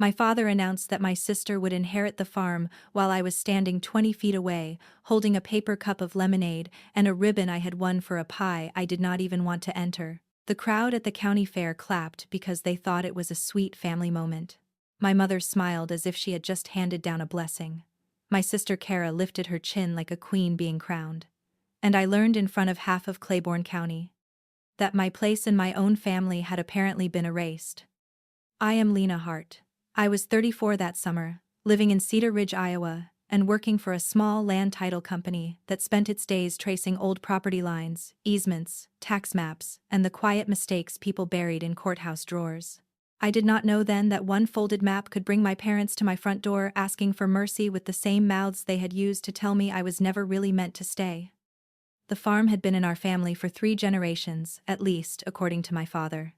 My father announced that my sister would inherit the farm while I was standing 20 feet away, holding a paper cup of lemonade and a ribbon I had won for a pie I did not even want to enter. The crowd at the county fair clapped because they thought it was a sweet family moment. My mother smiled as if she had just handed down a blessing. My sister Kara lifted her chin like a queen being crowned. And I learned in front of half of Claiborne County that my place in my own family had apparently been erased. I am Lena Hart. I was 34 that summer, living in Cedar Ridge, Iowa, and working for a small land title company that spent its days tracing old property lines, easements, tax maps, and the quiet mistakes people buried in courthouse drawers. I did not know then that one folded map could bring my parents to my front door asking for mercy with the same mouths they had used to tell me I was never really meant to stay. The farm had been in our family for 3 generations, at least, according to my father.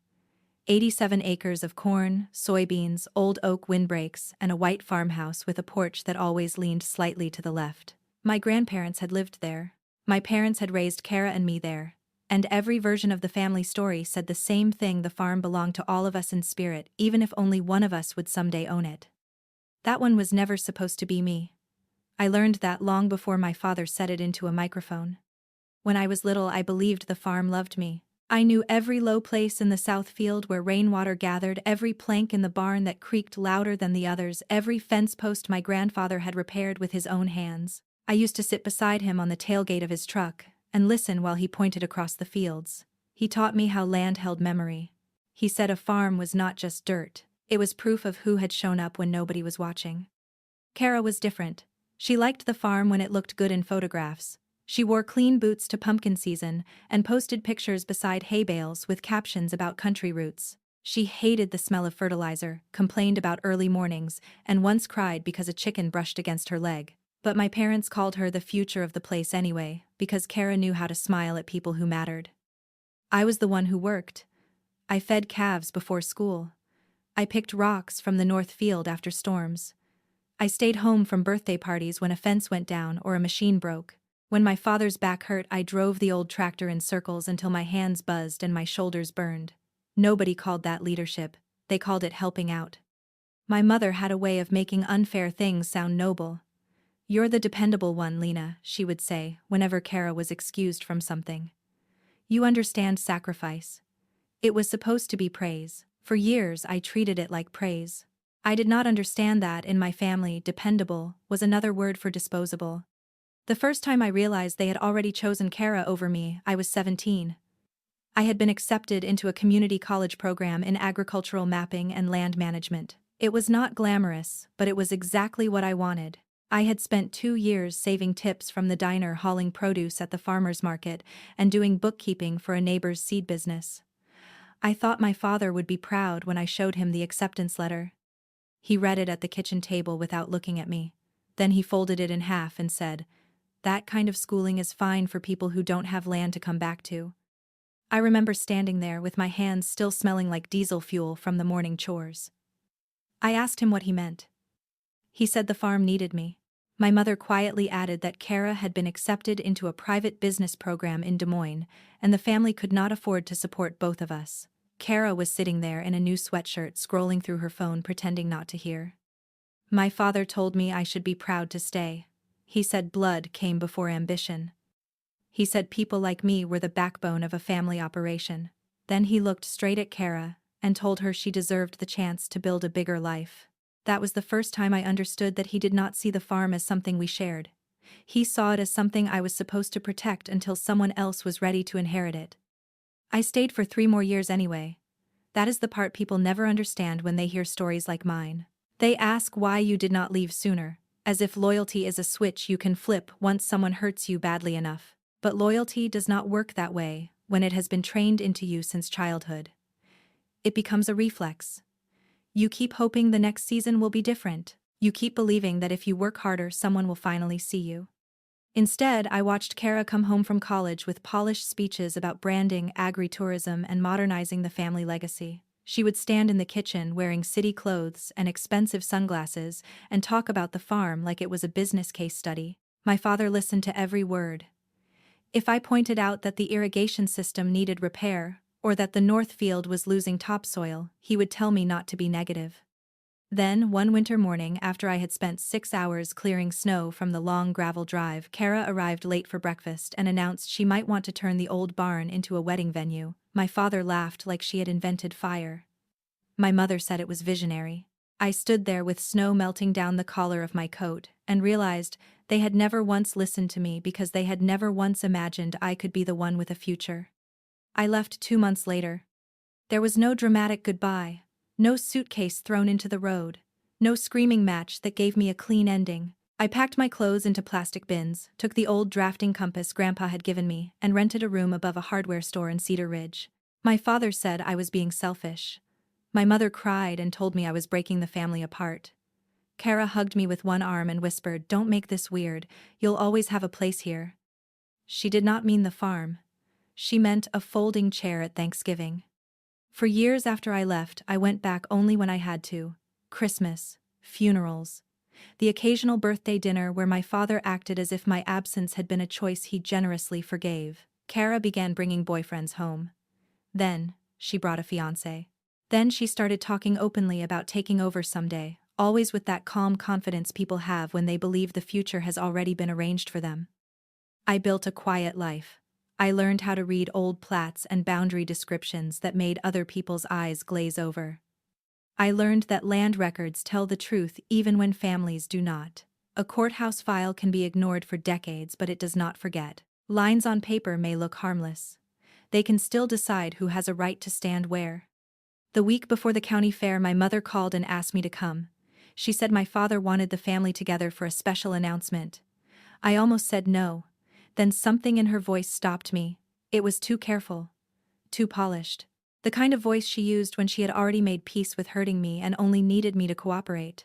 87 acres of corn, soybeans, old oak windbreaks, and a white farmhouse with a porch that always leaned slightly to the left. My grandparents had lived there. My parents had raised Kara and me there. And every version of the family story said the same thing: the farm belonged to all of us in spirit, even if only one of us would someday own it. That one was never supposed to be me. I learned that long before my father said it into a microphone. When I was little, I believed the farm loved me. I knew every low place in the south field where rainwater gathered, every plank in the barn that creaked louder than the others, every fence post my grandfather had repaired with his own hands. I used to sit beside him on the tailgate of his truck and listen while he pointed across the fields. He taught me how land held memory. He said a farm was not just dirt, it was proof of who had shown up when nobody was watching. Kara was different. She liked the farm when it looked good in photographs. She wore clean boots to pumpkin season and posted pictures beside hay bales with captions about country roots. She hated the smell of fertilizer, complained about early mornings, and once cried because a chicken brushed against her leg. But my parents called her the future of the place anyway, because Kara knew how to smile at people who mattered. I was the one who worked. I fed calves before school. I picked rocks from the north field after storms. I stayed home from birthday parties when a fence went down or a machine broke. When my father's back hurt, I drove the old tractor in circles until my hands buzzed and my shoulders burned. Nobody called that leadership, they called it helping out. My mother had a way of making unfair things sound noble. "You're the dependable one, Lena," she would say, whenever Kara was excused from something. "You understand sacrifice." It was supposed to be praise. For years I treated it like praise. I did not understand that in my family, dependable was another word for disposable. The first time I realized they had already chosen Kara over me, I was 17. I had been accepted into a community college program in agricultural mapping and land management. It was not glamorous, but it was exactly what I wanted. I had spent 2 years saving tips from the diner, hauling produce at the farmer's market, and doing bookkeeping for a neighbor's seed business. I thought my father would be proud when I showed him the acceptance letter. He read it at the kitchen table without looking at me. Then he folded it in half and said, "That kind of schooling is fine for people who don't have land to come back to." I remember standing there with my hands still smelling like diesel fuel from the morning chores. I asked him what he meant. He said the farm needed me. My mother quietly added that Kara had been accepted into a private business program in Des Moines, and the family could not afford to support both of us. Kara was sitting there in a new sweatshirt, scrolling through her phone, pretending not to hear. My father told me I should be proud to stay. He said blood came before ambition. He said people like me were the backbone of a family operation. Then he looked straight at Kara and told her she deserved the chance to build a bigger life. That was the first time I understood that he did not see the farm as something we shared. He saw it as something I was supposed to protect until someone else was ready to inherit it. I stayed for 3 more years anyway. That is the part people never understand when they hear stories like mine. They ask why you did not leave sooner, as if loyalty is a switch you can flip once someone hurts you badly enough. But loyalty does not work that way when it has been trained into you since childhood. It becomes a reflex. You keep hoping the next season will be different. You keep believing that if you work harder, someone will finally see you. Instead, I watched Kara come home from college with polished speeches about branding, agritourism, and modernizing the family legacy. She would stand in the kitchen wearing city clothes and expensive sunglasses and talk about the farm like it was a business case study. My father listened to every word. If I pointed out that the irrigation system needed repair, or that the north field was losing topsoil, he would tell me not to be negative. Then, one winter morning after I had spent 6 hours clearing snow from the long gravel drive, Kara arrived late for breakfast and announced she might want to turn the old barn into a wedding venue. My father laughed like she had invented fire. My mother said it was visionary. I stood there with snow melting down the collar of my coat and realized they had never once listened to me because they had never once imagined I could be the one with a future. I left 2 months later. There was no dramatic goodbye, no suitcase thrown into the road, no screaming match that gave me a clean ending. I packed my clothes into plastic bins, took the old drafting compass Grandpa had given me, and rented a room above a hardware store in Cedar Ridge. My father said I was being selfish. My mother cried and told me I was breaking the family apart. Kara hugged me with one arm and whispered, "Don't make this weird, you'll always have a place here." She did not mean the farm. She meant a folding chair at Thanksgiving. For years after I left, I went back only when I had to. Christmas, funerals, the occasional birthday dinner where my father acted as if my absence had been a choice he generously forgave. Kara began bringing boyfriends home. Then, she brought a fiancé. Then she started talking openly about taking over someday, always with that calm confidence people have when they believe the future has already been arranged for them. I built a quiet life. I learned how to read old plats and boundary descriptions that made other people's eyes glaze over. I learned that land records tell the truth even when families do not. A courthouse file can be ignored for decades, but it does not forget. Lines on paper may look harmless. They can still decide who has a right to stand where. The week before the county fair, my mother called and asked me to come. She said my father wanted the family together for a special announcement. I almost said no. Then something in her voice stopped me. It was too careful. Too polished. The kind of voice she used when she had already made peace with hurting me and only needed me to cooperate.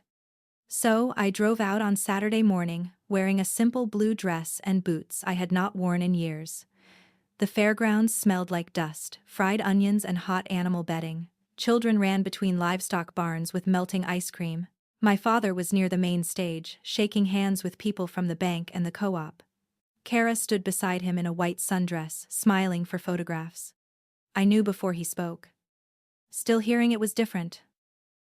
So I drove out on Saturday morning, wearing a simple blue dress and boots I had not worn in years. The fairgrounds smelled like dust, fried onions and hot animal bedding. Children ran between livestock barns with melting ice cream. My father was near the main stage, shaking hands with people from the bank and the co-op. Kara stood beside him in a white sundress, smiling for photographs. I knew before he spoke. Still, hearing it was different.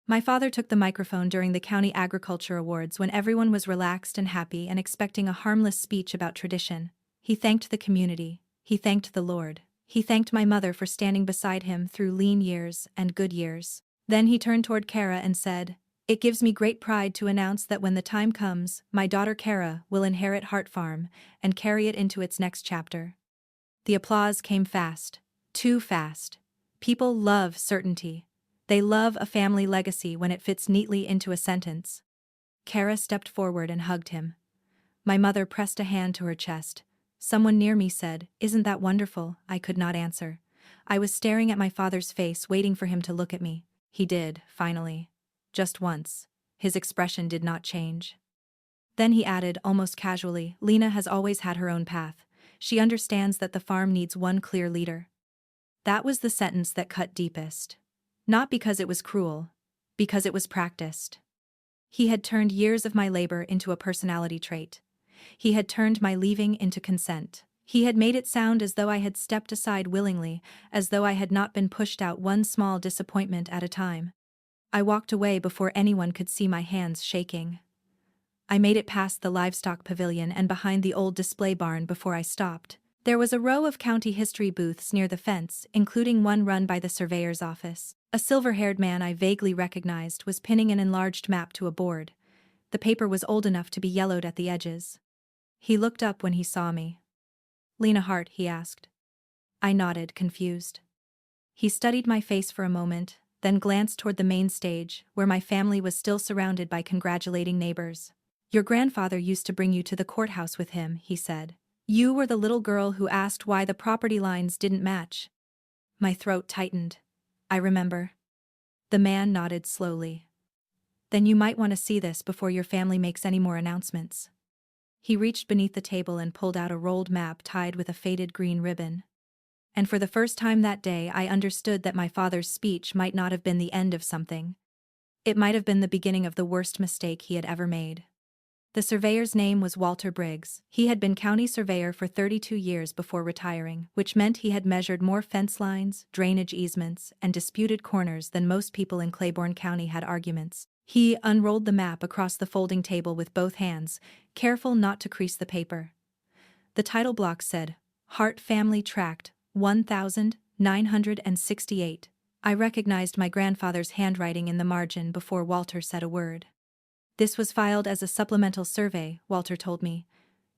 My father took the microphone during the County Agriculture Awards when everyone was relaxed and happy and expecting a harmless speech about tradition. He thanked the community. He thanked the Lord. He thanked my mother for standing beside him through lean years and good years. Then he turned toward Kara and said, "It gives me great pride to announce that when the time comes, my daughter Kara will inherit Hart Farm and carry it into its next chapter." The applause came fast. Too fast. People love certainty. They love a family legacy when it fits neatly into a sentence. Kara stepped forward and hugged him. My mother pressed a hand to her chest. Someone near me said, "Isn't that wonderful?" I could not answer. I was staring at my father's face, waiting for him to look at me. He did, finally. Just once. His expression did not change. Then he added, almost casually, "Lena has always had her own path. She understands that the farm needs one clear leader." That was the sentence that cut deepest. Not because it was cruel, because it was practiced. He had turned years of my labor into a personality trait. He had turned my leaving into consent. He had made it sound as though I had stepped aside willingly, as though I had not been pushed out one small disappointment at a time. I walked away before anyone could see my hands shaking. I made it past the livestock pavilion and behind the old display barn before I stopped. There was a row of county history booths near the fence, including one run by the Surveyor'S office. A silver-haired man I vaguely recognized was pinning an enlarged map to a board. The paper was old enough to be yellowed at the edges. He looked up when he saw me. "Lena Hart?" he asked. I nodded, confused. He studied my face for a moment, then glanced toward the main stage, where my family was still surrounded by congratulating neighbors. "Your grandfather used to bring you to the courthouse with him," he said. "You were the little girl who asked why the property lines didn't match." My throat tightened. "I remember." The man nodded slowly. "Then you might want to see this before your family makes any more announcements." He reached beneath the table and pulled out a rolled map tied with a faded green ribbon. And for the first time that day I understood that my father's speech might not have been the end of something. It might have been the beginning of the worst mistake he had ever made. The surveyor's name was Walter Briggs. He had been county surveyor for 32 years before retiring, which meant he had measured more fence lines, drainage easements, and disputed corners than most people in Claiborne County had arguments. He unrolled the map across the folding table with both hands, careful not to crease the paper. The title block said, Hart Family Tract, 1968. I recognized my grandfather's handwriting in the margin before Walter said a word. This was filed as a supplemental survey, Walter told me.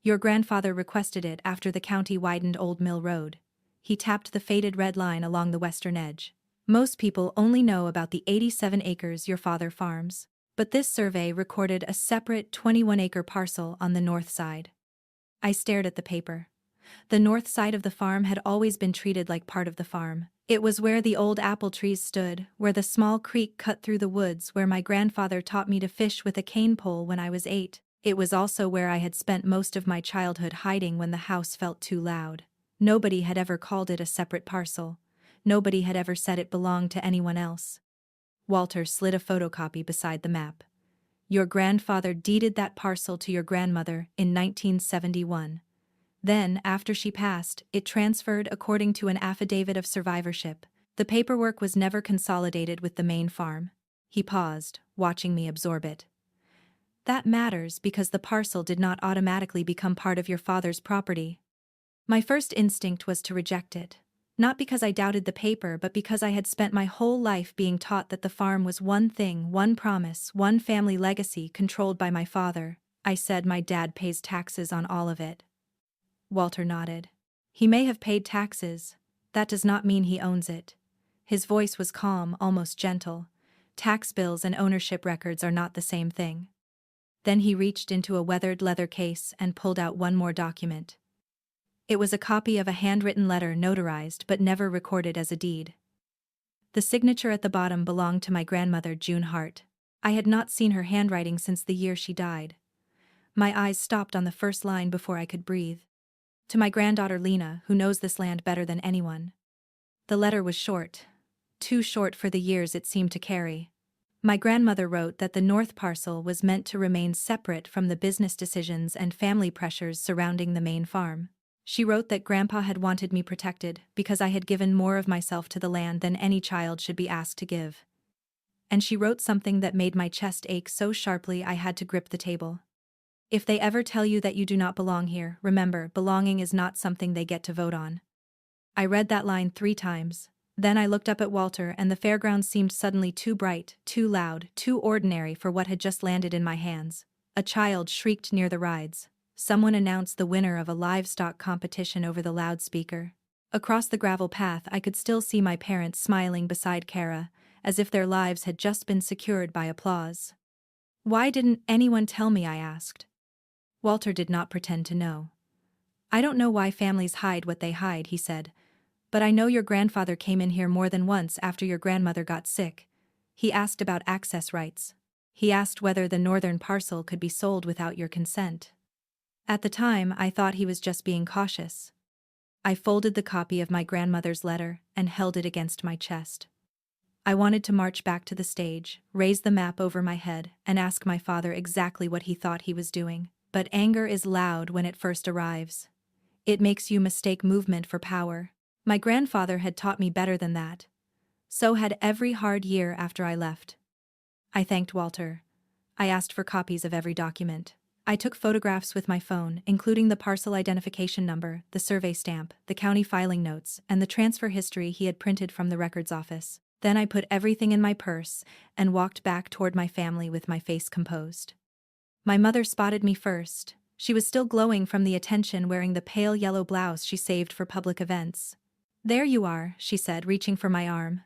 Your grandfather requested it after the county widened Old Mill Road. He tapped the faded red line along the western edge. Most people only know about the 87 acres your father farms. But this survey recorded a separate 21-acre parcel on the north side. I stared at the paper. The north side of the farm had always been treated like part of the farm. It was where the old apple trees stood, where the small creek cut through the woods, where my grandfather taught me to fish with a cane pole when I was 8. It was also where I had spent most of my childhood hiding when the house felt too loud. Nobody had ever called it a separate parcel. Nobody had ever said it belonged to anyone else. Walter slid a photocopy beside the map. Your grandfather deeded that parcel to your grandmother in 1971. Then, after she passed, it transferred according to an affidavit of survivorship. The paperwork was never consolidated with the main farm. He paused, watching me absorb it. That matters because the parcel did not automatically become part of your father's property. My first instinct was to reject it. Not because I doubted the paper, but because I had spent my whole life being taught that the farm was one thing, one promise, one family legacy controlled by my father. I said my dad pays taxes on all of it. Walter nodded. He may have paid taxes. That does not mean he owns it. His voice was calm, almost gentle. Tax bills and ownership records are not the same thing. Then he reached into a weathered leather case and pulled out one more document. It was a copy of a handwritten letter notarized but never recorded as a deed. The signature at the bottom belonged to my grandmother, June Hart. I had not seen her handwriting since the year she died. My eyes stopped on the first line before I could breathe. To my granddaughter Lena, who knows this land better than anyone. The letter was short. Too short for the years it seemed to carry. My grandmother wrote that the north parcel was meant to remain separate from the business decisions and family pressures surrounding the main farm. She wrote that Grandpa had wanted me protected because I had given more of myself to the land than any child should be asked to give. And she wrote something that made my chest ache so sharply I had to grip the table. If they ever tell you that you do not belong here, remember, belonging is not something they get to vote on. I read that line 3 times. Then I looked up at Walter, and the fairground seemed suddenly too bright, too loud, too ordinary for what had just landed in my hands. A child shrieked near the rides. Someone announced the winner of a livestock competition over the loudspeaker. Across the gravel path I could still see my parents smiling beside Kara, as if their lives had just been secured by applause. Why didn't anyone tell me? I asked. Walter did not pretend to know. I don't know why families hide what they hide, he said. But I know your grandfather came in here more than once after your grandmother got sick. He asked about access rights. He asked whether the northern parcel could be sold without your consent. At the time, I thought he was just being cautious. I folded the copy of my grandmother's letter and held it against my chest. I wanted to march back to the stage, raise the map over my head, and ask my father exactly what he thought he was doing. But anger is loud when it first arrives. It makes you mistake movement for power. My grandfather had taught me better than that. So had every hard year after I left. I thanked Walter. I asked for copies of every document. I took photographs with my phone, including the parcel identification number, the survey stamp, the county filing notes, and the transfer history he had printed from the records office. Then I put everything in my purse and walked back toward my family with my face composed. My mother spotted me first. She was still glowing from the attention, wearing the pale yellow blouse she saved for public events. "There you are," she said, reaching for my arm.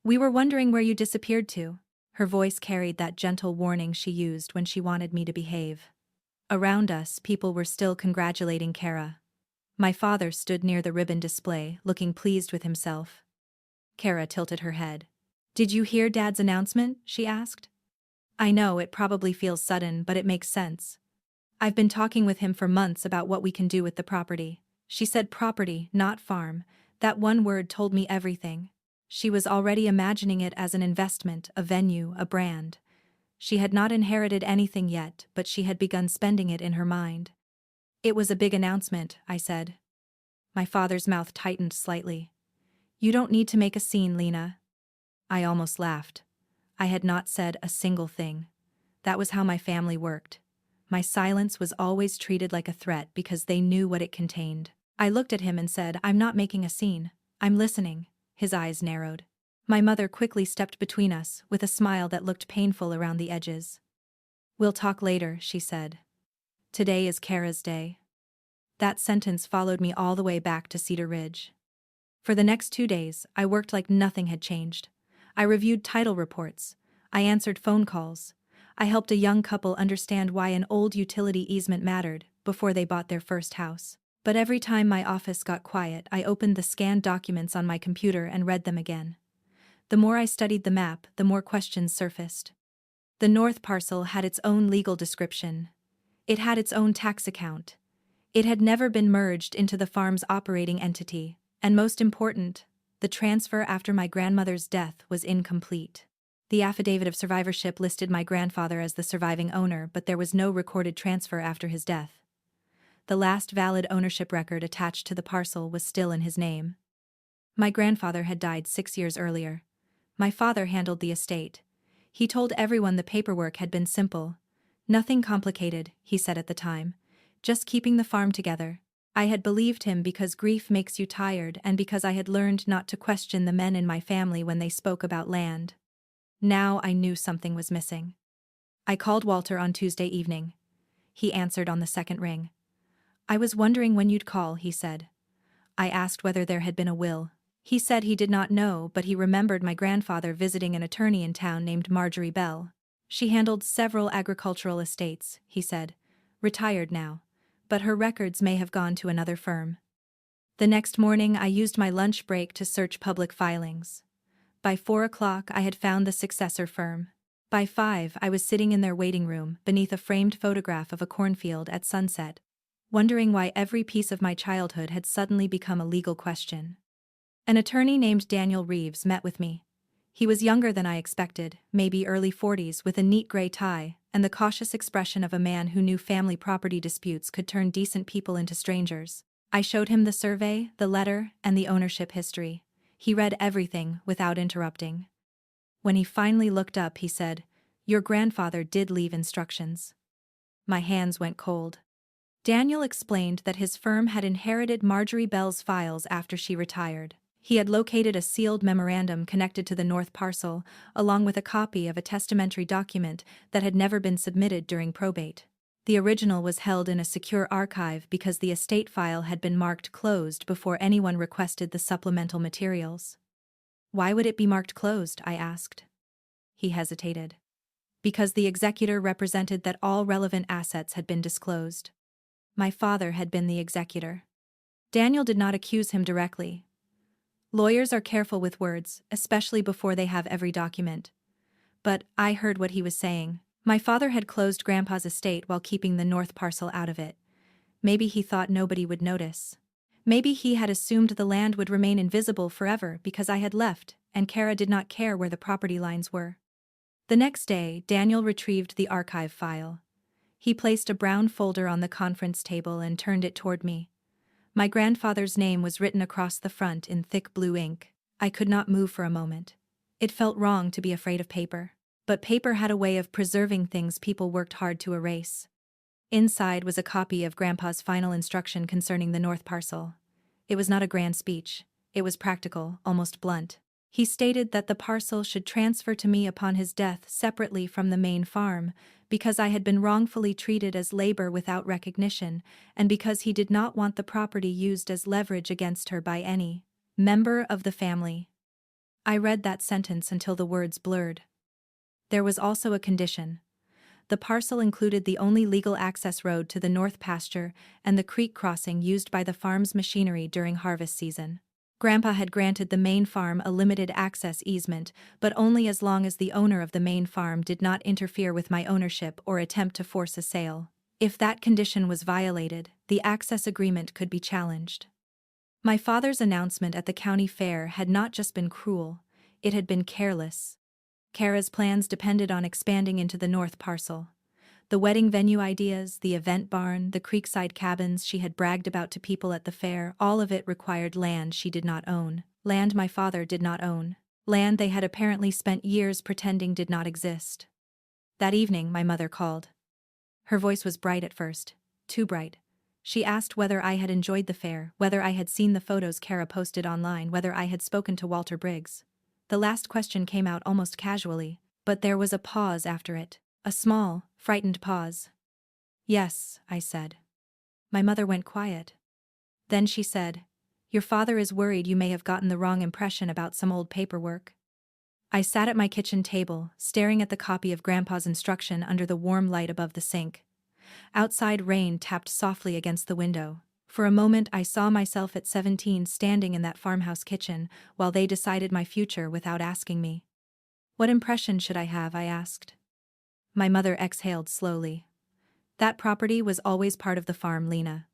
"We were wondering where you disappeared to." Her voice carried that gentle warning she used when she wanted me to behave. Around us, people were still congratulating Kara. My father stood near the ribbon display, looking pleased with himself. Kara tilted her head. "Did you hear Dad's announcement?" she asked. "I know it probably feels sudden, but it makes sense. I've been talking with him for months about what we can do with the property." She said property, not farm. That one word told me everything. She was already imagining it as an investment, a venue, a brand. She had not inherited anything yet, but she had begun spending it in her mind. "It was a big announcement," I said. My father's mouth tightened slightly. "You don't need to make a scene, Lena." I almost laughed. I had not said a single thing. That was how my family worked. My silence was always treated like a threat because they knew what it contained. I looked at him and said, "I'm not making a scene. I'm listening." His eyes narrowed. My mother quickly stepped between us, with a smile that looked painful around the edges. "We'll talk later," she said. "Today is Kara's day." That sentence followed me all the way back to Cedar Ridge. For the next 2 days, I worked like nothing had changed. I reviewed title reports. I answered phone calls. I helped a young couple understand why an old utility easement mattered before they bought their first house. But every time my office got quiet, I opened the scanned documents on my computer and read them again. The more I studied the map, the more questions surfaced. The North Parcel had its own legal description. It had its own tax account. It had never been merged into the farm's operating entity, and most important, the transfer after my grandmother's death was incomplete. The affidavit of survivorship listed my grandfather as the surviving owner, but there was no recorded transfer after his death. The last valid ownership record attached to the parcel was still in his name. My grandfather had died 6 years earlier. My father handled the estate. He told everyone the paperwork had been simple. "Nothing complicated," he said at the time. "Just keeping the farm together." I had believed him because grief makes you tired and because I had learned not to question the men in my family when they spoke about land. Now I knew something was missing. I called Walter on Tuesday evening. He answered on the second ring. "I was wondering when you'd call," he said. I asked whether there had been a will. He said he did not know, but he remembered my grandfather visiting an attorney in town named Marjorie Bell. "She handled several agricultural estates," he said. "Retired now. But her records may have gone to another firm." The next morning I used my lunch break to search public filings. By 4 o'clock I had found the successor firm. By 5 I was sitting in their waiting room beneath a framed photograph of a cornfield at sunset, wondering why every piece of my childhood had suddenly become a legal question. An attorney named Daniel Reeves met with me. He was younger than I expected, maybe early 40s, with a neat gray tie and the cautious expression of a man who knew family property disputes could turn decent people into strangers. I showed him the survey, the letter, and the ownership history. He read everything without interrupting. When he finally looked up, he said, "Your grandfather did leave instructions." My hands went cold. Daniel explained that his firm had inherited Marjorie Bell's files after she retired. He had located a sealed memorandum connected to the North Parcel, along with a copy of a testamentary document that had never been submitted during probate. The original was held in a secure archive because the estate file had been marked closed before anyone requested the supplemental materials. "Why would it be marked closed?" I asked. He hesitated. "Because the executor represented that all relevant assets had been disclosed." My father had been the executor. Daniel did not accuse him directly. Lawyers are careful with words, especially before they have every document. But I heard what he was saying. My father had closed Grandpa's estate while keeping the North Parcel out of it. Maybe he thought nobody would notice. Maybe he had assumed the land would remain invisible forever because I had left, and Kara did not care where the property lines were. The next day, Daniel retrieved the archive file. He placed a brown folder on the conference table and turned it toward me. My grandfather's name was written across the front in thick blue ink. I could not move for a moment. It felt wrong to be afraid of paper. But paper had a way of preserving things people worked hard to erase. Inside was a copy of Grandpa's final instruction concerning the North Parcel. It was not a grand speech. It was practical, almost blunt. He stated that the parcel should transfer to me upon his death separately from the main farm, because I had been wrongfully treated as labor without recognition, and because he did not want the property used as leverage against her by any member of the family. I read that sentence until the words blurred. There was also a condition. The parcel included the only legal access road to the north pasture and the creek crossing used by the farm's machinery during harvest season. Grandpa had granted the main farm a limited access easement, but only as long as the owner of the main farm did not interfere with my ownership or attempt to force a sale. If that condition was violated, the access agreement could be challenged. My father's announcement at the county fair had not just been cruel, it had been careless. Kara's plans depended on expanding into the North Parcel. The wedding venue ideas, the event barn, the creekside cabins she had bragged about to people at the fair, all of it required land she did not own, land my father did not own. Land they had apparently spent years pretending did not exist. That evening, my mother called. Her voice was bright at first, too bright. She asked whether I had enjoyed the fair, whether I had seen the photos Kara posted online, whether I had spoken to Walter Briggs. The last question came out almost casually, but there was a pause after it, a small, frightened pause. Yes, I said. My mother went quiet. Then she said, "Your father is worried you may have gotten the wrong impression about some old paperwork." I sat at my kitchen table, staring at the copy of Grandpa's instruction under the warm light above the sink. Outside rain tapped softly against the window. For a moment I saw myself at 17 standing in that farmhouse kitchen, while they decided my future without asking me. "What impression should I have?" I asked. My mother exhaled slowly. "That property was always part of the farm, Lena.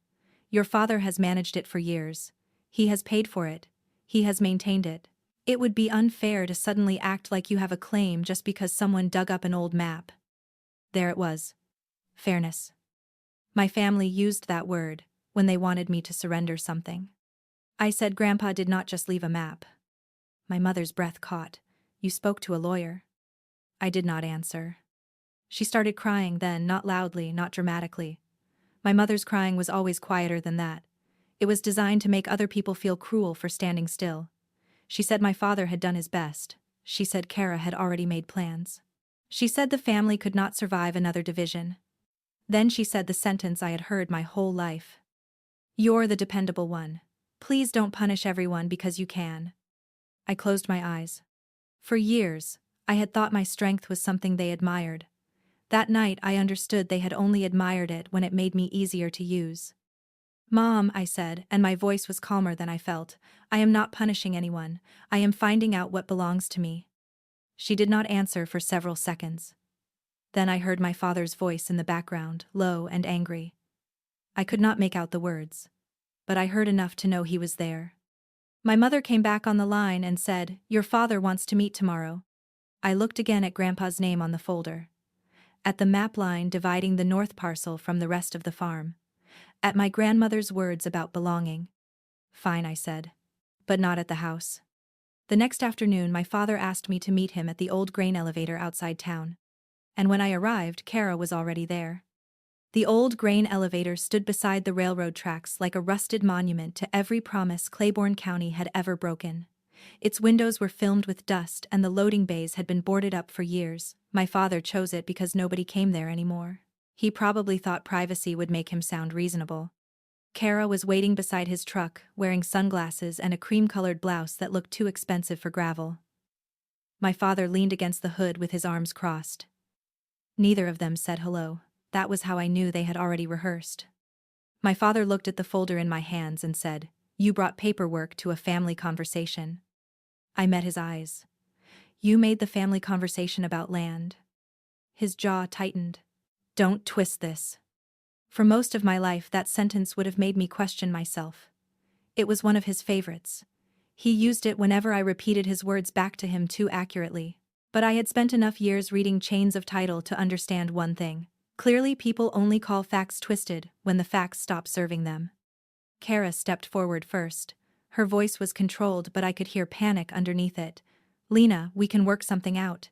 Your father has managed it for years. He has paid for it. He has maintained it. It would be unfair to suddenly act like you have a claim just because someone dug up an old map." There it was. Fairness. My family used that word when they wanted me to surrender something. I said Grandpa did not just leave a map. My mother's breath caught. "You spoke to a lawyer." I did not answer. She started crying then, not loudly, not dramatically. My mother's crying was always quieter than that. It was designed to make other people feel cruel for standing still. She said my father had done his best. She said Kara had already made plans. She said the family could not survive another division. Then she said the sentence I had heard my whole life. "You're the dependable one. Please don't punish everyone because you can." I closed my eyes. For years, I had thought my strength was something they admired. That night I understood they had only admired it when it made me easier to use. "Mom," I said, and my voice was calmer than I felt, "I am not punishing anyone. I am finding out what belongs to me." She did not answer for several seconds. Then I heard my father's voice in the background, low and angry. I could not make out the words, but I heard enough to know he was there. My mother came back on the line and said, "Your father wants to meet tomorrow." I looked again at Grandpa's name on the folder. At the map line dividing the north parcel from the rest of the farm. At my grandmother's words about belonging. "Fine," I said. "But not at the house." The next afternoon my father asked me to meet him at the old grain elevator outside town. And when I arrived, Kara was already there. The old grain elevator stood beside the railroad tracks like a rusted monument to every promise Claiborne County had ever broken. Its windows were filmed with dust and the loading bays had been boarded up for years. My father chose it because nobody came there anymore. He probably thought privacy would make him sound reasonable. Kara was waiting beside his truck, wearing sunglasses and a cream-colored blouse that looked too expensive for gravel. My father leaned against the hood with his arms crossed. Neither of them said hello. That was how I knew they had already rehearsed. My father looked at the folder in my hands and said, "You brought paperwork to a family conversation." I met his eyes. "You made the family conversation about land." His jaw tightened. "Don't twist this." For most of my life that sentence would have made me question myself. It was one of his favorites. He used it whenever I repeated his words back to him too accurately. But I had spent enough years reading chains of title to understand one thing. Clearly people only call facts twisted when the facts stop serving them. Kara stepped forward first. Her voice was controlled but I could hear panic underneath it. "Lena, we can work something out.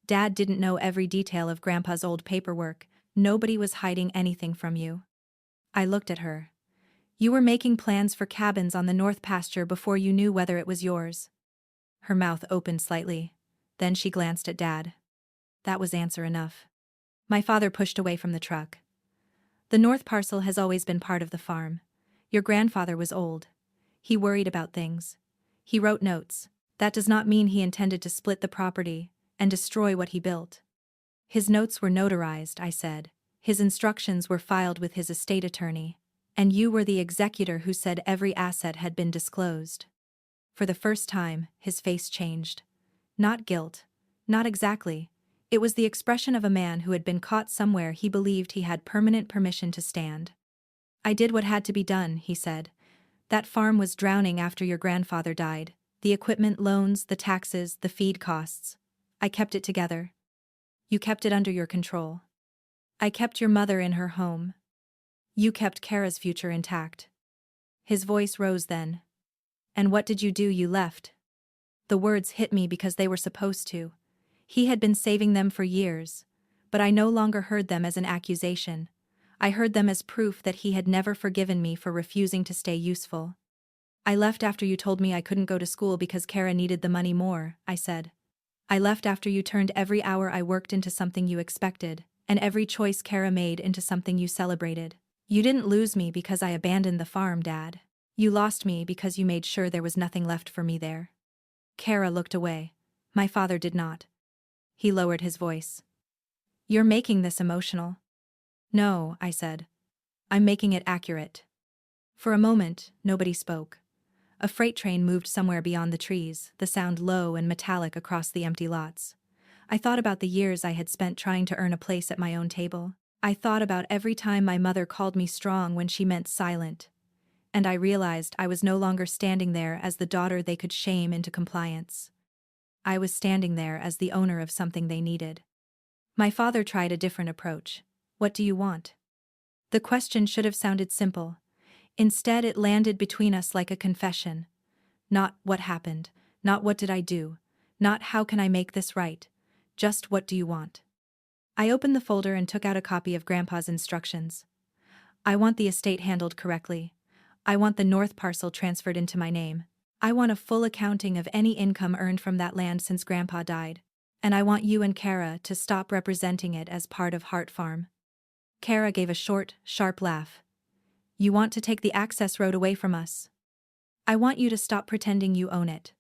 Dad didn't know every detail of Grandpa's old paperwork. Nobody was hiding anything from you." I looked at her. "You were making plans for cabins on the north pasture before you knew whether it was yours." Her mouth opened slightly. Then she glanced at Dad. That was answer enough. My father pushed away from the truck. "The north parcel has always been part of the farm. Your grandfather was old. He worried about things. He wrote notes. That does not mean he intended to split the property and destroy what he built." "His notes were notarized," I said. "His instructions were filed with his estate attorney. And you were the executor who said every asset had been disclosed." For the first time, his face changed. Not guilt. Not exactly. It was the expression of a man who had been caught somewhere he believed he had permanent permission to stand. "I did what had to be done," he said. "That farm was drowning after your grandfather died. The equipment loans, the taxes, the feed costs. I kept it together. You kept it under your control. I kept your mother in her home. You kept Kara's future intact." His voice rose then. "And what did you do? You left." The words hit me because they were supposed to. He had been saving them for years. But I no longer heard them as an accusation. I heard them as proof that he had never forgiven me for refusing to stay useful. I left after you told me I couldn't go to school because Kara needed the money more, I said. I left after you turned every hour I worked into something you expected, and every choice Kara made into something you celebrated. You didn't lose me because I abandoned the farm, Dad. You lost me because you made sure there was nothing left for me there. Kara looked away. My father did not. He lowered his voice. You're making this emotional. No, I said. I'm making it accurate. For a moment, nobody spoke. A freight train moved somewhere beyond the trees, the sound low and metallic across the empty lots. I thought about the years I had spent trying to earn a place at my own table. I thought about every time my mother called me strong when she meant silent. And I realized I was no longer standing there as the daughter they could shame into compliance. I was standing there as the owner of something they needed. My father tried a different approach. What do you want? The question should have sounded simple. Instead, it landed between us like a confession. Not what happened, not what did I do, not how can I make this right, just what do you want? I opened the folder and took out a copy of Grandpa's instructions. I want the estate handled correctly. I want the north parcel transferred into my name. I want a full accounting of any income earned from that land since Grandpa died. And I want you and Kara to stop representing it as part of Hart Farm. Kara gave a short, sharp laugh. You want to take the access road away from us? I want you to stop pretending you own it.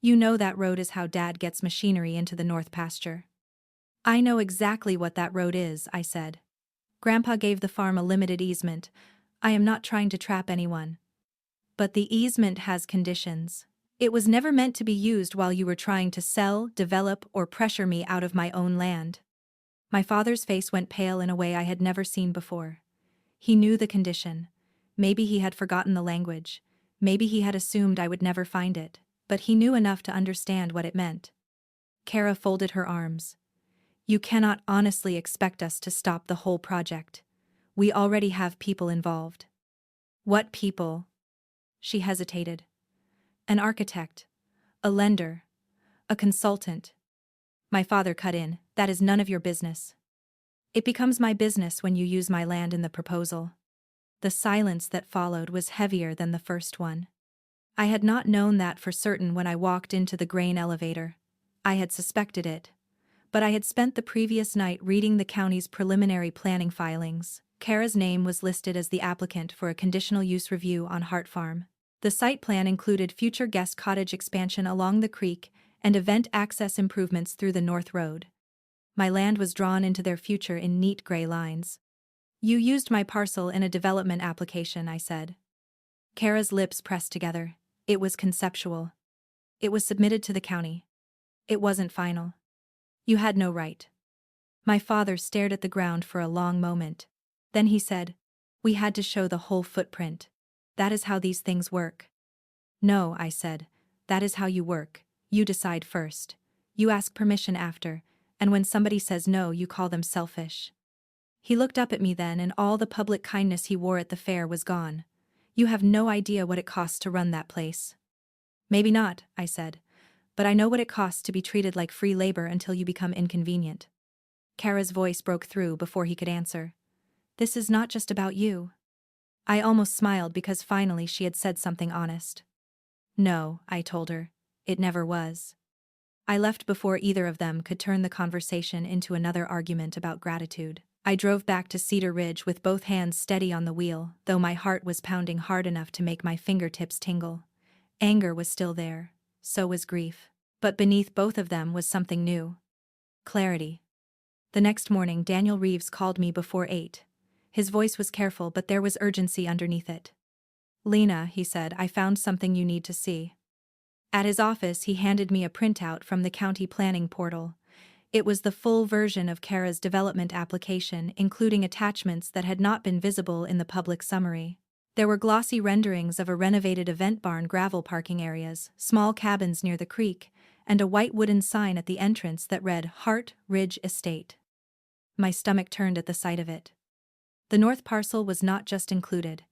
You know that road is how Dad gets machinery into the north pasture. I know exactly what that road is, I said. Grandpa gave the farm a limited easement. I am not trying to trap anyone. But the easement has conditions. It was never meant to be used while you were trying to sell, develop, or pressure me out of my own land. My father's face went pale in a way I had never seen before. He knew the condition. Maybe he had forgotten the language. Maybe he had assumed I would never find it, but he knew enough to understand what it meant. Kara folded her arms. You cannot honestly expect us to stop the whole project. We already have people involved. What people? She hesitated. An architect. A lender. A consultant. My father cut in. That is none of your business. It becomes my business when you use my land in the proposal. The silence that followed was heavier than the first one. I had not known that for certain when I walked into the grain elevator. I had suspected it. But I had spent the previous night reading the county's preliminary planning filings. Kara's name was listed as the applicant for a conditional use review on Hart Farm. The site plan included future guest cottage expansion along the creek and event access improvements through the North Road. My land was drawn into their future in neat gray lines. You used my parcel in a development application, I said. Kara's lips pressed together. It was conceptual. It was submitted to the county. It wasn't final. You had no right. My father stared at the ground for a long moment. Then he said, we had to show the whole footprint. That is how these things work. No, I said. That is how you work. You decide first. You ask permission after. And when somebody says no, you call them selfish. He looked up at me then, and all the public kindness he wore at the fair was gone. You have no idea what it costs to run that place. Maybe not, I said. But I know what it costs to be treated like free labor until you become inconvenient. Kara's voice broke through before he could answer. This is not just about you. I almost smiled because finally she had said something honest. No, I told her. It never was. I left before either of them could turn the conversation into another argument about gratitude. I drove back to Cedar Ridge with both hands steady on the wheel, though my heart was pounding hard enough to make my fingertips tingle. Anger was still there. So was grief. But beneath both of them was something new. Clarity. The next morning, Daniel Reeves called me before 8. His voice was careful, but there was urgency underneath it. Lena, he said, I found something you need to see. At his office, he handed me a printout from the county planning portal. It was the full version of Kara's development application, including attachments that had not been visible in the public summary. There were glossy renderings of a renovated event barn, gravel parking areas, small cabins near the creek, and a white wooden sign at the entrance that read Hart Ridge Estate. My stomach turned at the sight of it. The north parcel was not just included.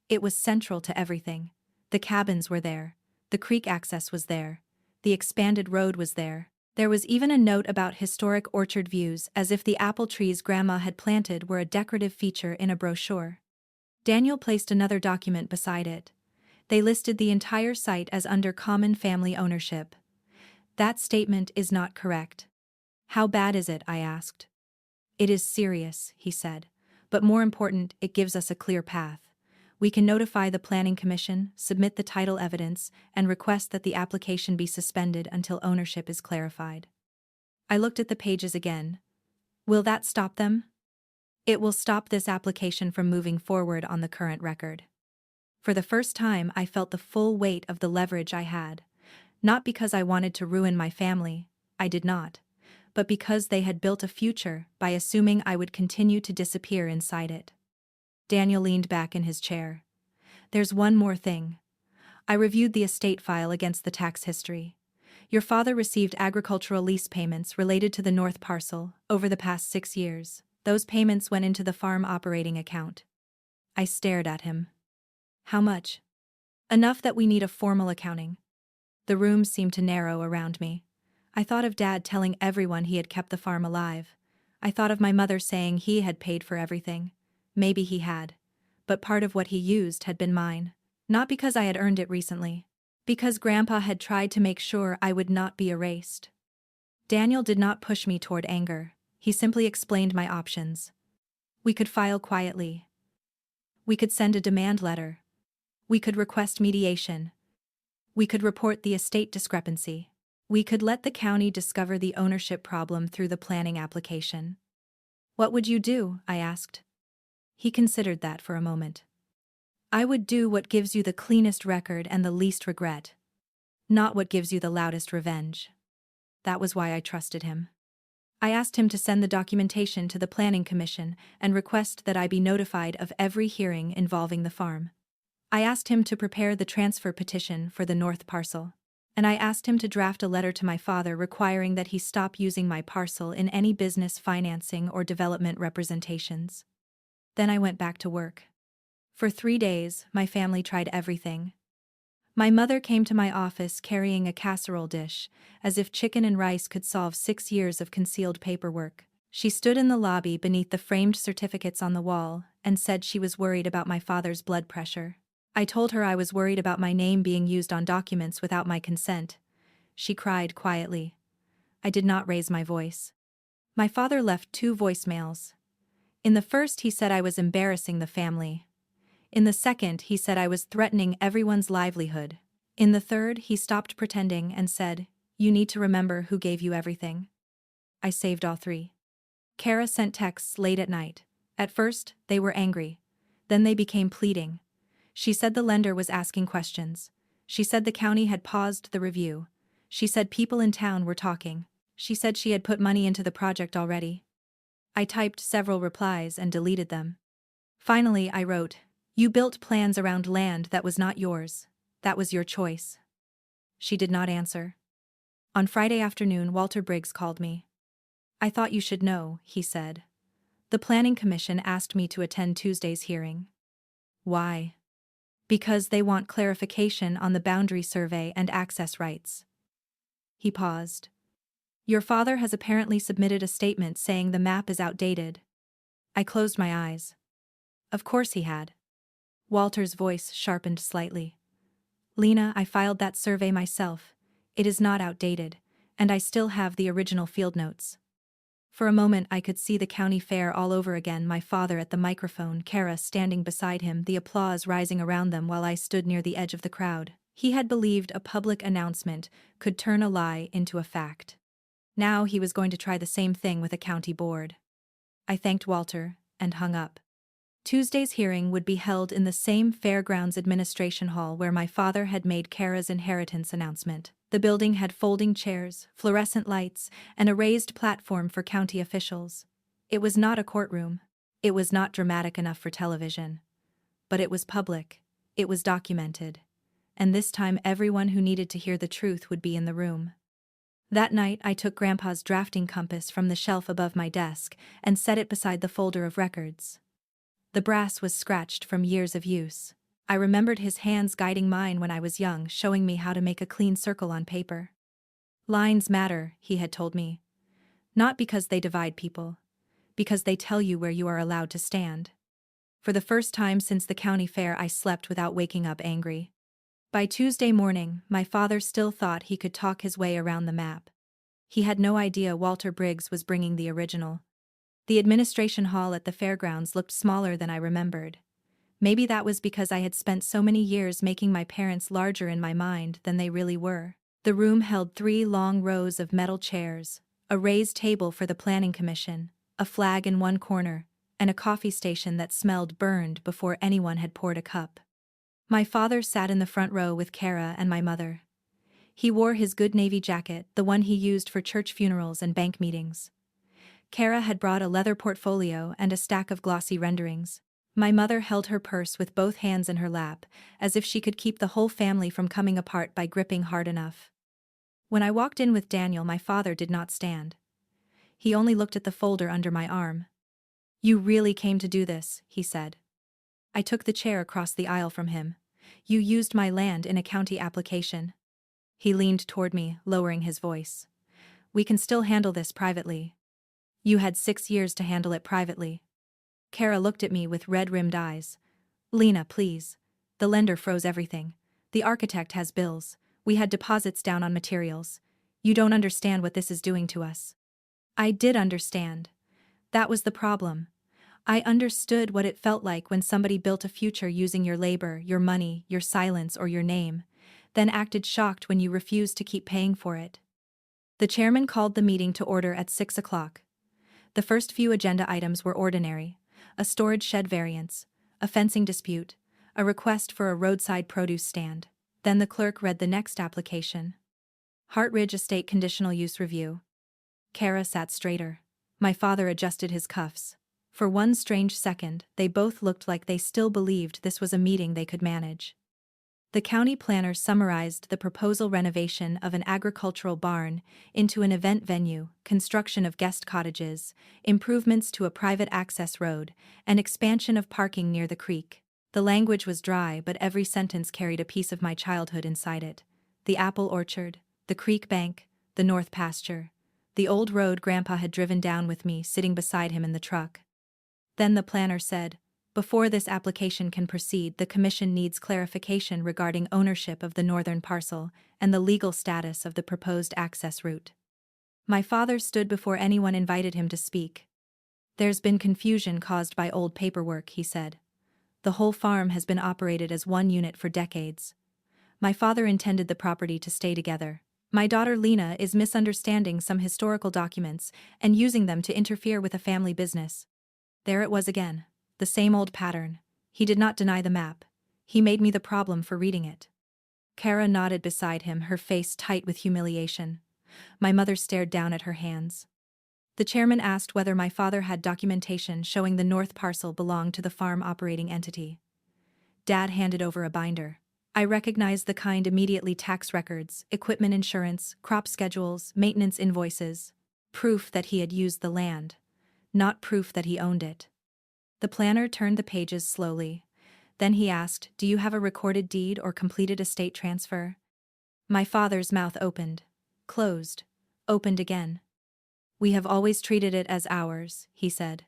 It was central to everything. The cabins were there. The creek access was there. The expanded road was there. There was even a note about historic orchard views, as if the apple trees Grandma had planted were a decorative feature in a brochure. Daniel placed another document beside it. They listed the entire site as under common family ownership. That statement is not correct. How bad is it? I asked. It is serious, he said. But more important, it gives us a clear path. We can notify the Planning Commission, submit the title evidence, and request that the application be suspended until ownership is clarified. I looked at the pages again. Will that stop them? It will stop this application from moving forward on the current record. For the first time, I felt the full weight of the leverage I had. Not because I wanted to ruin my family, I did not, but because they had built a future by assuming I would continue to disappear inside it. Daniel leaned back in his chair. There's one more thing. I reviewed the estate file against the tax history. Your father received agricultural lease payments related to the north parcel over the past 6 years. Those payments went into the farm operating account. I stared at him. How much? Enough that we need a formal accounting. The room seemed to narrow around me. I thought of Dad telling everyone he had kept the farm alive. I thought of my mother saying he had paid for everything. Maybe he had. But part of what he used had been mine. Not because I had earned it recently. Because Grandpa had tried to make sure I would not be erased. Daniel did not push me toward anger. He simply explained my options. We could file quietly. We could send a demand letter. We could request mediation. We could report the estate discrepancy. We could let the county discover the ownership problem through the planning application. What would you do? I asked. He considered that for a moment. I would do what gives you the cleanest record and the least regret. Not what gives you the loudest revenge. That was why I trusted him. I asked him to send the documentation to the Planning Commission and request that I be notified of every hearing involving the farm. I asked him to prepare the transfer petition for the north parcel. And I asked him to draft a letter to my father requiring that he stop using my parcel in any business financing or development representations. Then I went back to work. For 3 days, my family tried everything. My mother came to my office carrying a casserole dish, as if chicken and rice could solve 6 years of concealed paperwork. She stood in the lobby beneath the framed certificates on the wall and said she was worried about my father's blood pressure. I told her I was worried about my name being used on documents without my consent. She cried quietly. I did not raise my voice. My father left 2 voicemails. In the first, he said I was embarrassing the family. In the second, he said I was threatening everyone's livelihood. In the third, he stopped pretending and said, "You need to remember who gave you everything." I saved all 3. Kara sent texts late at night. At first, they were angry. Then they became pleading. She said the lender was asking questions. She said the county had paused the review. She said people in town were talking. She said she had put money into the project already. I typed several replies and deleted them. Finally, I wrote, "You built plans around land that was not yours. That was your choice." She did not answer. On Friday afternoon, Walter Briggs called me. "I thought you should know," he said. "The Planning Commission asked me to attend Tuesday's hearing." "Why?" "Because they want clarification on the boundary survey and access rights." He paused. "Your father has apparently submitted a statement saying the map is outdated." I closed my eyes. Of course he had. Walter's voice sharpened slightly. "Lena, I filed that survey myself. It is not outdated, and I still have the original field notes." For a moment I could see the county fair all over again, my father at the microphone, Kara standing beside him, the applause rising around them while I stood near the edge of the crowd. He had believed a public announcement could turn a lie into a fact. Now he was going to try the same thing with a county board. I thanked Walter and hung up. Tuesday's hearing would be held in the same Fairgrounds Administration Hall where my father had made Kara's inheritance announcement. The building had folding chairs, fluorescent lights, and a raised platform for county officials. It was not a courtroom. It was not dramatic enough for television. But it was public. It was documented. And this time everyone who needed to hear the truth would be in the room. That night I took Grandpa's drafting compass from the shelf above my desk and set it beside the folder of records. The brass was scratched from years of use. I remembered his hands guiding mine when I was young, showing me how to make a clean circle on paper. Lines matter, he had told me. Not because they divide people. Because they tell you where you are allowed to stand. For the first time since the county fair, I slept without waking up angry. By Tuesday morning, my father still thought he could talk his way around the map. He had no idea Walter Briggs was bringing the original. The administration hall at the fairgrounds looked smaller than I remembered. Maybe that was because I had spent so many years making my parents larger in my mind than they really were. The room held 3 long rows of metal chairs, a raised table for the planning commission, a flag in one corner, and a coffee station that smelled burned before anyone had poured a cup. My father sat in the front row with Kara and my mother. He wore his good navy jacket, the one he used for church funerals and bank meetings. Kara had brought a leather portfolio and a stack of glossy renderings. My mother held her purse with both hands in her lap, as if she could keep the whole family from coming apart by gripping hard enough. When I walked in with Daniel, my father did not stand. He only looked at the folder under my arm. "You really came to do this," he said. I took the chair across the aisle from him. "You used my land in a county application." He leaned toward me, lowering his voice. "We can still handle this privately." "You had 6 years to handle it privately." Kara looked at me with red-rimmed eyes. "Lena, please." The lender froze everything. "The architect has bills. We had deposits down on materials. You don't understand what this is doing to us." I did understand. That was the problem. I understood what it felt like when somebody built a future using your labor, your money, your silence, or your name, then acted shocked when you refused to keep paying for it. The chairman called the meeting to order at 6 o'clock. The first few agenda items were ordinary: a storage shed variance, a fencing dispute, a request for a roadside produce stand. Then the clerk read the next application. Hart Ridge Estate Conditional Use Review. Kara sat straighter. My father adjusted his cuffs. For one strange second, they both looked like they still believed this was a meeting they could manage. The county planner summarized the proposal: renovation of an agricultural barn into an event venue, construction of guest cottages, improvements to a private access road, and expansion of parking near the creek. The language was dry, but every sentence carried a piece of my childhood inside it. The apple orchard, the creek bank, the north pasture, the old road Grandpa had driven down with me sitting beside him in the truck. Then the planner said, "Before this application can proceed, the commission needs clarification regarding ownership of the northern parcel and the legal status of the proposed access route." My father stood before anyone invited him to speak. "There's been confusion caused by old paperwork," he said. "The whole farm has been operated as one unit for decades. My father intended the property to stay together. My daughter Lena is misunderstanding some historical documents and using them to interfere with a family business." There it was again. The same old pattern. He did not deny the map. He made me the problem for reading it. Kara nodded beside him, her face tight with humiliation. My mother stared down at her hands. The chairman asked whether my father had documentation showing the north parcel belonged to the farm operating entity. Dad handed over a binder. I recognized the kind immediately: tax records, equipment insurance, crop schedules, maintenance invoices. Proof that he had used the land. Not proof that he owned it. The planner turned the pages slowly. Then he asked, "Do you have a recorded deed or completed estate transfer?" My father's mouth opened, closed, opened again. "We have always treated it as ours," he said.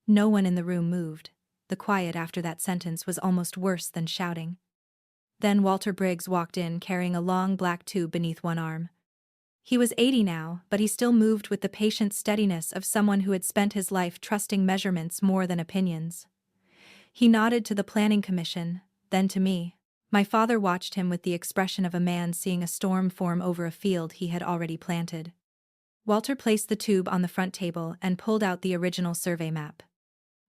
No one in the room moved. The quiet after that sentence was almost worse than shouting. Then Walter Briggs walked in, carrying a long black tube beneath one arm. He was 80 now, but he still moved with the patient steadiness of someone who had spent his life trusting measurements more than opinions. He nodded to the planning commission, then to me. My father watched him with the expression of a man seeing a storm form over a field he had already planted. Walter placed the tube on the front table and pulled out the original survey map.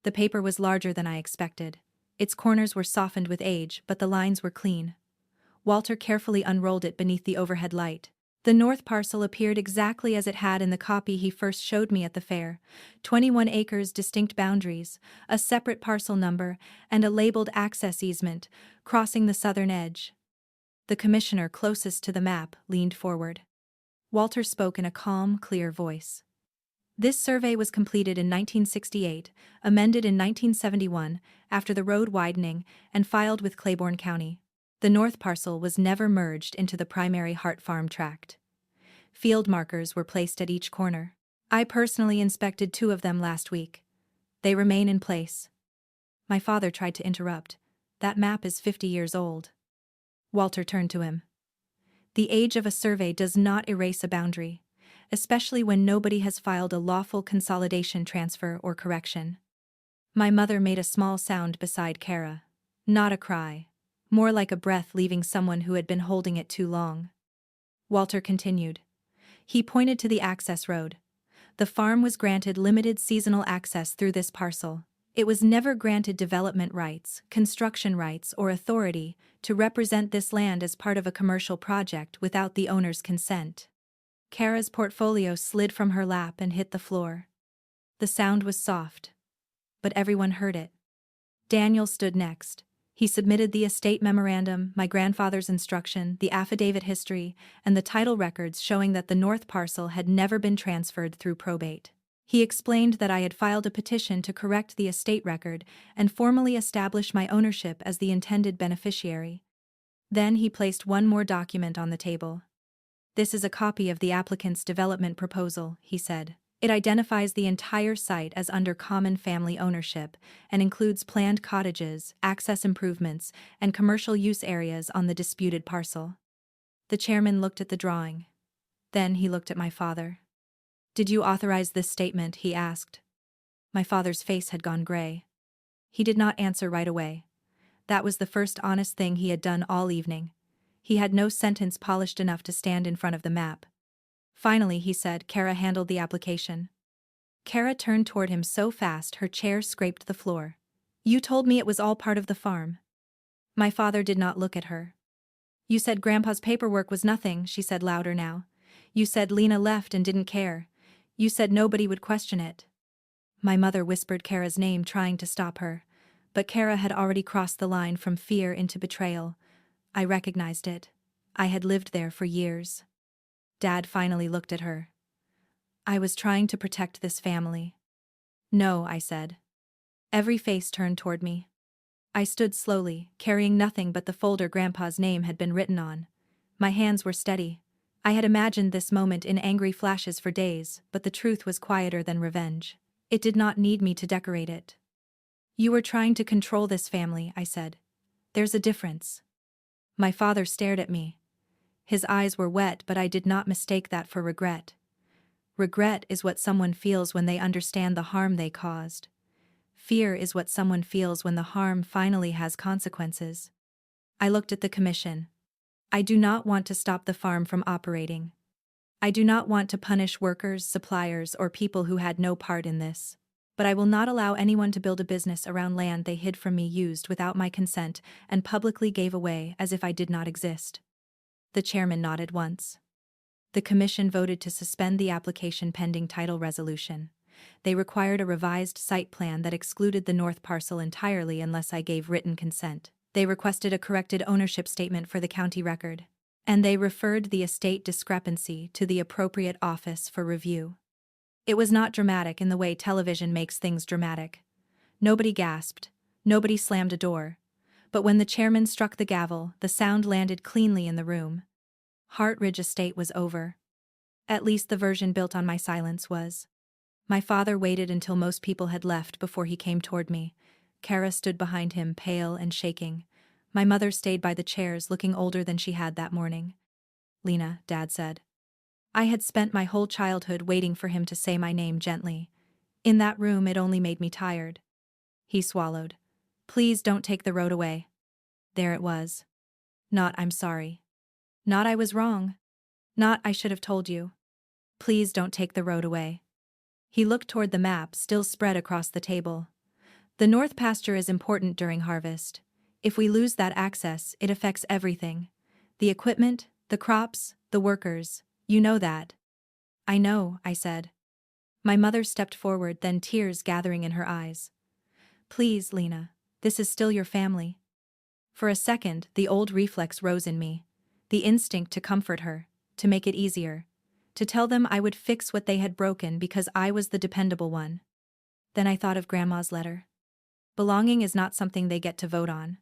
The paper was larger than I expected. Its corners were softened with age, but the lines were clean. Walter carefully unrolled it beneath the overhead light. The north parcel appeared exactly as it had in the copy he first showed me at the fair: 21 acres, distinct boundaries, a separate parcel number, and a labeled access easement, crossing the southern edge. The commissioner closest to the map leaned forward. Walter spoke in a calm, clear voice. "This survey was completed in 1968, amended in 1971, after the road widening, and filed with Claiborne County. The north parcel was never merged into the primary Hart Farm tract. Field markers were placed at each corner. I personally inspected 2 of them last week. They remain in place. My father tried to interrupt. That map is 50 years old. Walter turned to him. The age of a survey does not erase a boundary, especially when nobody has filed a lawful consolidation transfer or correction. My mother made a small sound beside Kara. Not a cry. More like a breath leaving someone who had been holding it too long. Walter continued. He pointed to the access road. The farm was granted limited seasonal access through this parcel. It was never granted development rights, construction rights, or authority to represent this land as part of a commercial project without the owner's consent. Kara's portfolio slid from her lap and hit the floor. The sound was soft, but everyone heard it. Daniel stood next. He submitted the estate memorandum, my grandfather's instruction, the affidavit history, and the title records showing that the north parcel had never been transferred through probate. He explained that I had filed a petition to correct the estate record and formally establish my ownership as the intended beneficiary. Then he placed one more document on the table. This is a copy of the applicant's development proposal, he said. It identifies the entire site as under common family ownership and includes planned cottages, access improvements, and commercial use areas on the disputed parcel. The chairman looked at the drawing. Then he looked at my father. "Did you authorize this statement?" he asked. My father's face had gone gray. He did not answer right away. That was the first honest thing he had done all evening. He had no sentence polished enough to stand in front of the map. Finally, he said, "Kara handled the application." Kara turned toward him so fast her chair scraped the floor. "You told me it was all part of the farm." My father did not look at her. "You said Grandpa's paperwork was nothing," she said louder now. "You said Lena left and didn't care. You said nobody would question it." My mother whispered Kara's name, trying to stop her. But Kara had already crossed the line from fear into betrayal. I recognized it. I had lived there for years. Dad finally looked at her. "I was trying to protect this family." "No," I said. Every face turned toward me. I stood slowly, carrying nothing but the folder Grandpa's name had been written on. My hands were steady. I had imagined this moment in angry flashes for days, but the truth was quieter than revenge. It did not need me to decorate it. "You were trying to control this family," I said. "There's a difference." My father stared at me. His eyes were wet, but I did not mistake that for regret. Regret is what someone feels when they understand the harm they caused. Fear is what someone feels when the harm finally has consequences. I looked at the commission. I do not want to stop the farm from operating. I do not want to punish workers, suppliers, or people who had no part in this. But I will not allow anyone to build a business around land they hid from me, used without my consent, and publicly gave away as if I did not exist. The chairman nodded once. The commission voted to suspend the application pending title resolution. They required a revised site plan that excluded the north parcel entirely unless I gave written consent. They requested a corrected ownership statement for the county record. And they referred the estate discrepancy to the appropriate office for review. It was not dramatic in the way television makes things dramatic. Nobody gasped. Nobody slammed a door. But when the chairman struck the gavel, the sound landed cleanly in the room. Hartridge Estate was over. At least the version built on my silence was. My father waited until most people had left before he came toward me. Kara stood behind him, pale and shaking. My mother stayed by the chairs, looking older than she had that morning. "Lena," Dad said. I had spent my whole childhood waiting for him to say my name gently. In that room it only made me tired. He swallowed. "Please don't take the road away." There it was. Not "I'm sorry." Not "I was wrong." Not "I should have told you." "Please don't take the road away." He looked toward the map still spread across the table. "The north pasture is important during harvest. If we lose that access, it affects everything. The equipment, the crops, the workers. You know that." "I know," I said. My mother stepped forward, then tears gathering in her eyes. "Please, Lena, this is still your family." For a second, the old reflex rose in me. The instinct to comfort her, to make it easier. To tell them I would fix what they had broken because I was the dependable one. Then I thought of Grandma's letter. Belonging is not something they get to vote on.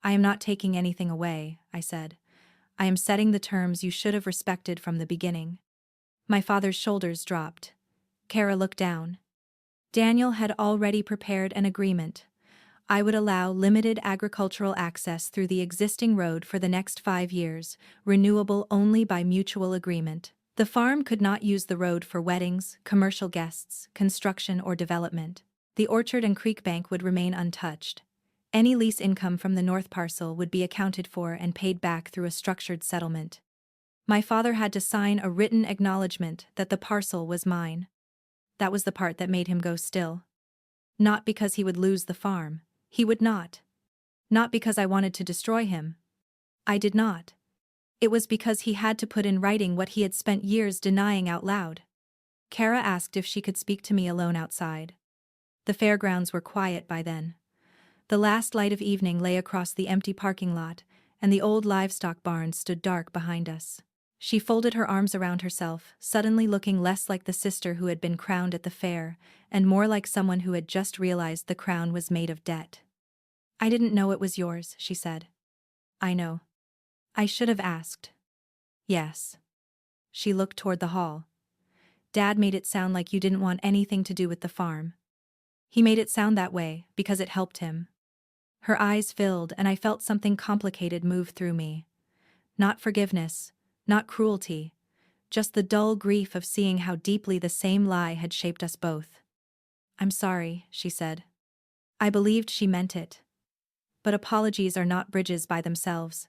"I am not taking anything away," I said. "I am setting the terms you should have respected from the beginning." My father's shoulders dropped. Kara looked down. Daniel had already prepared an agreement. I would allow limited agricultural access through the existing road for the next 5 years, renewable only by mutual agreement. The farm could not use the road for weddings, commercial guests, construction, or development. The orchard and creek bank would remain untouched. Any lease income from the north parcel would be accounted for and paid back through a structured settlement. My father had to sign a written acknowledgement that the parcel was mine. That was the part that made him go still. Not because he would lose the farm. He would not. Not because I wanted to destroy him. I did not. It was because he had to put in writing what he had spent years denying out loud. Kara asked if she could speak to me alone outside. The fairgrounds were quiet by then. The last light of evening lay across the empty parking lot, and the old livestock barn stood dark behind us. She folded her arms around herself, suddenly looking less like the sister who had been crowned at the fair, and more like someone who had just realized the crown was made of debt. "I didn't know it was yours," she said. "I know. I should have asked." "Yes." She looked toward the hall. "Dad made it sound like you didn't want anything to do with the farm. He made it sound that way because it helped him." Her eyes filled, and I felt something complicated move through me. Not forgiveness, not cruelty, just the dull grief of seeing how deeply the same lie had shaped us both. "I'm sorry," she said. I believed she meant it. But apologies are not bridges by themselves.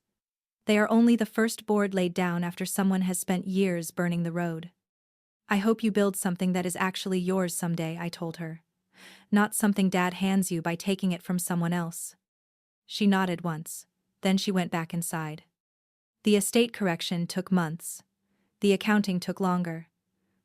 They are only the first board laid down after someone has spent years burning the road. "I hope you build something that is actually yours someday," I told her. "Not something Dad hands you by taking it from someone else." She nodded once. Then she went back inside. The estate correction took months. The accounting took longer.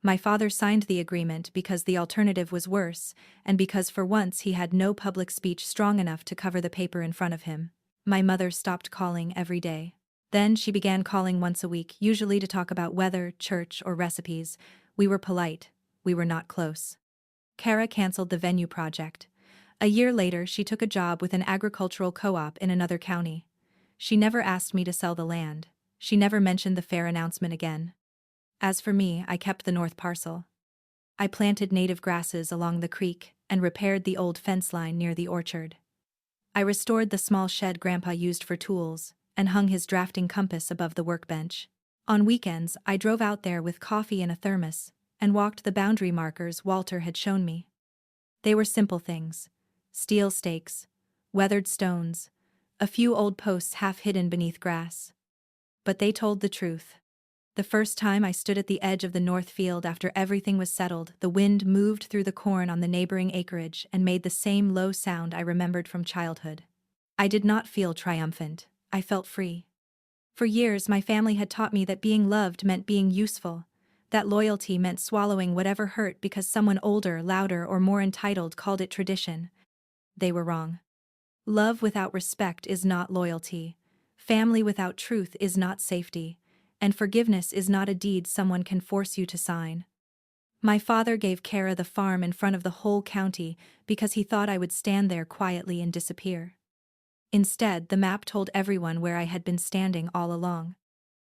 My father signed the agreement because the alternative was worse, and because for once he had no public speech strong enough to cover the paper in front of him. My mother stopped calling every day. Then she began calling once a week, usually to talk about weather, church, or recipes. We were polite. We were not close. Kara canceled the venue project. A year later, she took a job with an agricultural co-op in another county. She never asked me to sell the land. She never mentioned the fair announcement again. As for me, I kept the north parcel. I planted native grasses along the creek and repaired the old fence line near the orchard. I restored the small shed Grandpa used for tools and hung his drafting compass above the workbench. On weekends, I drove out there with coffee in a thermos and walked the boundary markers Walter had shown me. They were simple things: steel stakes, weathered stones, a few old posts half hidden beneath grass. But they told the truth. The first time I stood at the edge of the north field after everything was settled, the wind moved through the corn on the neighboring acreage and made the same low sound I remembered from childhood. I did not feel triumphant. I felt free. For years, my family had taught me that being loved meant being useful, that loyalty meant swallowing whatever hurt because someone older, louder, or more entitled called it tradition. They were wrong. Love without respect is not loyalty. Family without truth is not safety. And forgiveness is not a deed someone can force you to sign. My father gave Kara the farm in front of the whole county because he thought I would stand there quietly and disappear. Instead, the map told everyone where I had been standing all along.